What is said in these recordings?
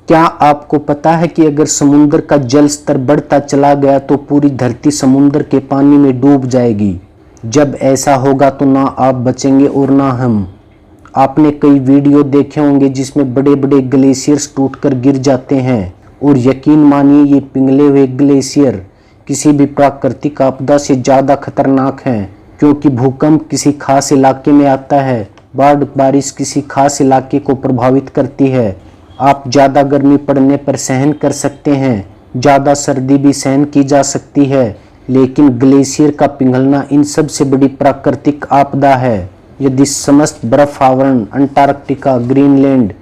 क्या आपको पता है कि अगर समुद्र का जल स्तर बढ़ता चला गया तो पूरी धरती समुद्र के पानी में डूब जाएगी। जब ऐसा होगा तो ना आप बचेंगे और ना हम। आपने कई वीडियो देखे होंगे जिसमें बड़े बड़े ग्लेशियर्स टूटकर गिर जाते हैं और यकीन मानिए ये पिघले हुए ग्लेशियर किसी भी प्राकृतिक आपदा से ज़्यादा खतरनाक हैं, क्योंकि भूकंप किसी खास इलाके में आता है, बाढ़ बारिश किसी खास इलाके को प्रभावित करती है। आप ज़्यादा गर्मी पड़ने पर सहन कर सकते हैं, ज़्यादा सर्दी भी सहन की जा सकती है, लेकिन ग्लेशियर का पिघलना इन सबसे बड़ी प्राकृतिक आपदा है। यदि समस्त बर्फ आवरण अंटार्कटिका, ग्रीनलैंड,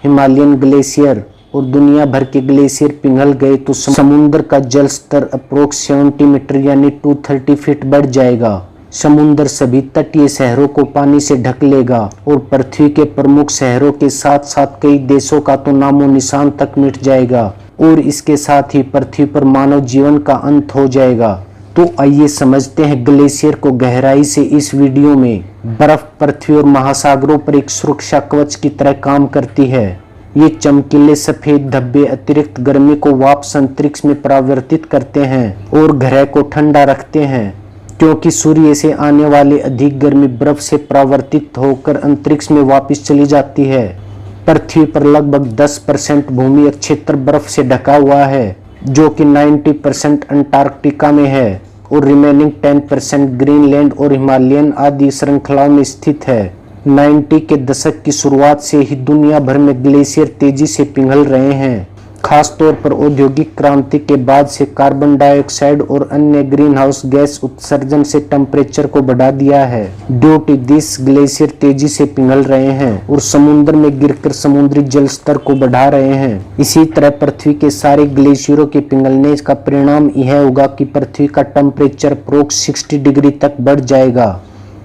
हिमालयन ग्लेशियर और दुनिया भर के ग्लेशियर पिघल गए तो समुद्र का जल स्तर अप्रोक्स 70 मीटर यानी 230 फीट बढ़ जाएगा। समुद्र सभी तटीय शहरों को पानी से ढक लेगा और पृथ्वी के प्रमुख शहरों के साथ साथ कई देशों का तो नामो निशान तक मिट जाएगा और इसके साथ ही पृथ्वी पर मानव जीवन का अंत हो जाएगा। तो आइए समझते हैं ग्लेशियर को गहराई से इस वीडियो में। बर्फ पृथ्वी और महासागरों पर एक सुरक्षा कवच की तरह काम करती है। ये चमकीले सफेद धब्बे अतिरिक्त गर्मी को वापस अंतरिक्ष में परावर्तित करते हैं और ग्रह को ठंडा रखते हैं, क्योंकि सूर्य से आने वाली अधिक गर्मी बर्फ से परावर्तित होकर अंतरिक्ष में वापस चली जाती है। पृथ्वी पर लगभग 10% भूमि क्षेत्र बर्फ से ढका हुआ है, जो कि 90% अंटार्कटिका में है और रिमेनिंग 10% ग्रीनलैंड और हिमालयन आदि श्रृंखलाओं में स्थित है। 90 के दशक की शुरुआत से ही दुनिया भर में ग्लेशियर तेजी से पिघल रहे हैं। खास तौर पर औद्योगिक क्रांति के बाद से कार्बन डाइऑक्साइड और अन्य ग्रीन हाउस गैस उत्सर्जन से टेम्परेचर को बढ़ा दिया है। ड्यू टू दिस ग्लेशियर तेजी से पिघल रहे हैं और समुद्र में गिरकर समुद्री जल स्तर को बढ़ा रहे हैं। इसी तरह पृथ्वी के सारे ग्लेशियरों के पिघलने का परिणाम यह होगा कि पृथ्वी का टेम्परेचर अप्रोक्स 60 डिग्री तक बढ़ जाएगा,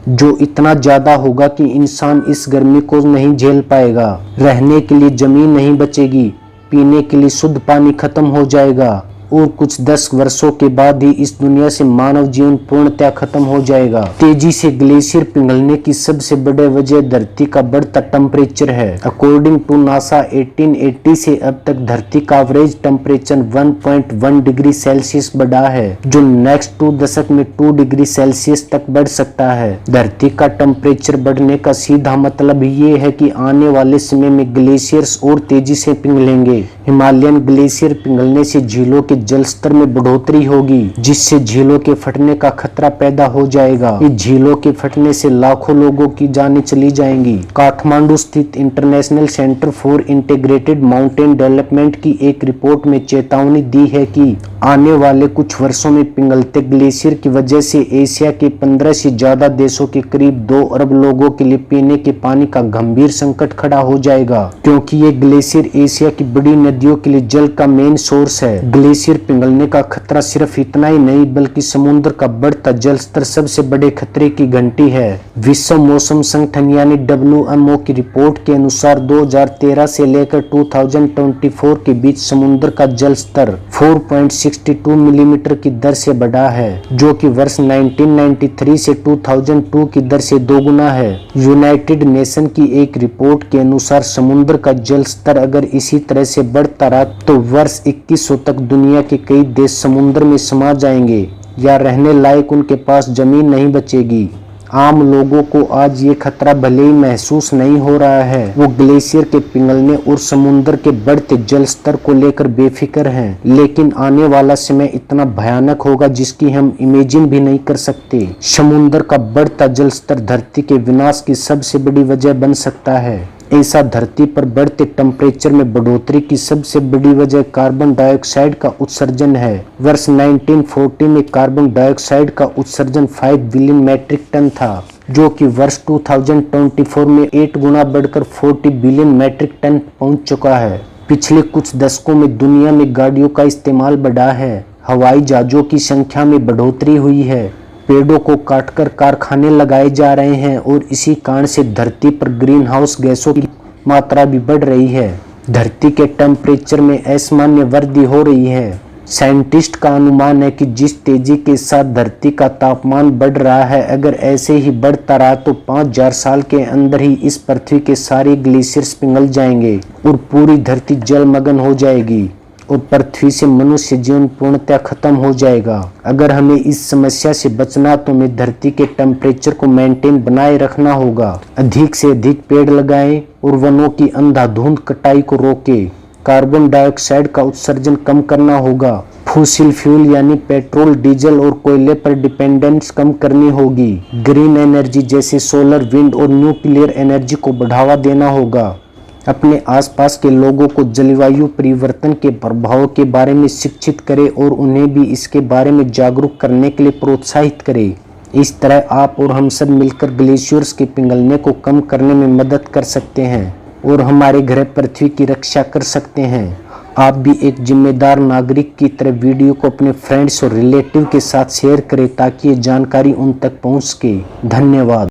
जो इतना ज्यादा होगा कि इंसान इस गर्मी को नहीं झेल पाएगा। रहने के लिए जमीन नहीं बचेगी, पीने के लिए शुद्ध पानी खत्म हो जाएगा और कुछ 10 वर्षों के बाद ही इस दुनिया से मानव जीवन पूर्णतः खत्म हो जाएगा। तेजी से ग्लेशियर पिघलने की सबसे बड़ी वजह धरती का बढ़ता टेम्परेचर है। अकॉर्डिंग टू नासा 1880 से अब तक धरती का एवरेज टेम्परेचर 1.1 डिग्री सेल्सियस बढ़ा है, जो नेक्स्ट 2 दशक में 2 डिग्री सेल्सियस तक बढ़ सकता है। धरती का टेम्परेचर बढ़ने का सीधा मतलब ये है कि आने वाले समय में ग्लेशियर्स और तेजी से पिघलेंगे। हिमालयन ग्लेशियर पिघलने से झीलों के जल स्तर में बढ़ोतरी होगी, जिससे झीलों के फटने का खतरा पैदा हो जाएगा। इस झीलों के फटने से लाखों लोगों की जानें चली जाएंगी। काठमांडू स्थित international centre for integrated mountain development की एक रिपोर्ट में चेतावनी दी है कि आने वाले कुछ वर्षों में पिघलते ग्लेशियर की वजह से एशिया के 15 से ज्यादा देशों के करीब 2 अरब लोगों के लिए पीने के पानी का गंभीर संकट खड़ा हो जाएगा, क्योंकि ये ग्लेशियर एशिया की बड़ी नदियों के लिए जल का मेन सोर्स है। ग्लेशियर पिघलने का खतरा सिर्फ इतना ही नहीं बल्कि समुद्र का बढ़ता जल स्तर सबसे बड़े खतरे की घंटी है। विश्व मौसम संगठन यानी WMO की रिपोर्ट के अनुसार 2013 से लेकर 2024 के बीच समुद्र का जल स्तर 4.62 मिलीमीटर की दर से बढ़ा है, जो कि वर्ष 1993 से 2002 की दर से दोगुना है। यूनाइटेड नेशन की एक रिपोर्ट के अनुसार समुद्र का जल स्तर अगर इसी तरह से बढ़ता रहा तो वर्ष 2100 तक दुनिया के कई देश समुद्र में समा जाएंगे या रहने लायक उनके पास जमीन नहीं बचेगी। आम लोगों को आज ये खतरा भले ही महसूस नहीं हो रहा है, वो ग्लेशियर के पिघलने और समुद्र के बढ़ते जल स्तर को लेकर बेफिक्र हैं, लेकिन आने वाला समय इतना भयानक होगा जिसकी हम इमेजिन भी नहीं कर सकते। समुद्र का बढ़ता जल स्तर धरती के विनाश की सबसे बड़ी वजह बन सकता है। ऐसा धरती पर बढ़ते टेम्परेचर में बढ़ोतरी की सबसे बड़ी वजह कार्बन डाइऑक्साइड का उत्सर्जन है। वर्ष 1940 में कार्बन डाइऑक्साइड का उत्सर्जन 5 बिलियन मैट्रिक टन था, जो कि वर्ष 2024 में 8 गुना बढ़कर 40 बिलियन मैट्रिक टन पहुंच चुका है। पिछले कुछ दशकों में दुनिया में गाड़ियों का इस्तेमाल बढ़ा है, हवाई जहाजों की संख्या में बढ़ोतरी हुई है, पेड़ों को काटकर कारखाने लगाए जा रहे हैं और इसी कारण से धरती पर ग्रीन हाउस गैसों की मात्रा भी बढ़ रही है। धरती के टेम्परेचर में असामान्य वृद्धि हो रही है। साइंटिस्ट का अनुमान है कि जिस तेजी के साथ धरती का तापमान बढ़ रहा है, अगर ऐसे ही बढ़ता रहा तो 5000 साल के अंदर ही इस पृथ्वी के सारे ग्लेशियर्स पिघल जाएंगे और पूरी धरती जलमग्न हो जाएगी और पृथ्वी से मनुष्य जीवन पूर्णतः खत्म हो जाएगा। अगर हमें इस समस्या से बचना तो हमें धरती के टेम्परेचर को मेंटेन बनाए रखना होगा। अधिक से अधिक पेड़ लगाएं और वनों की अंधाधुंध कटाई को रोकें। कार्बन डाइऑक्साइड का उत्सर्जन कम करना होगा। फॉसिल फ्यूल यानी पेट्रोल, डीजल और कोयले पर डिपेंडेंस कम करनी होगी। ग्रीन एनर्जी जैसे सोलर, विंड और न्यूक्लियर एनर्जी को बढ़ावा देना होगा। अपने आसपास के लोगों को जलवायु परिवर्तन के प्रभाव के बारे में शिक्षित करें और उन्हें भी इसके बारे में जागरूक करने के लिए प्रोत्साहित करें। इस तरह आप और हम सब मिलकर ग्लेशियर्स के पिघलने को कम करने में मदद कर सकते हैं और हमारे ग्रह पृथ्वी की रक्षा कर सकते हैं। आप भी एक जिम्मेदार नागरिक की तरह वीडियो को अपने फ्रेंड्स और रिलेटिव के साथ शेयर करें ताकि ये जानकारी उन तक पहुंच सके। धन्यवाद।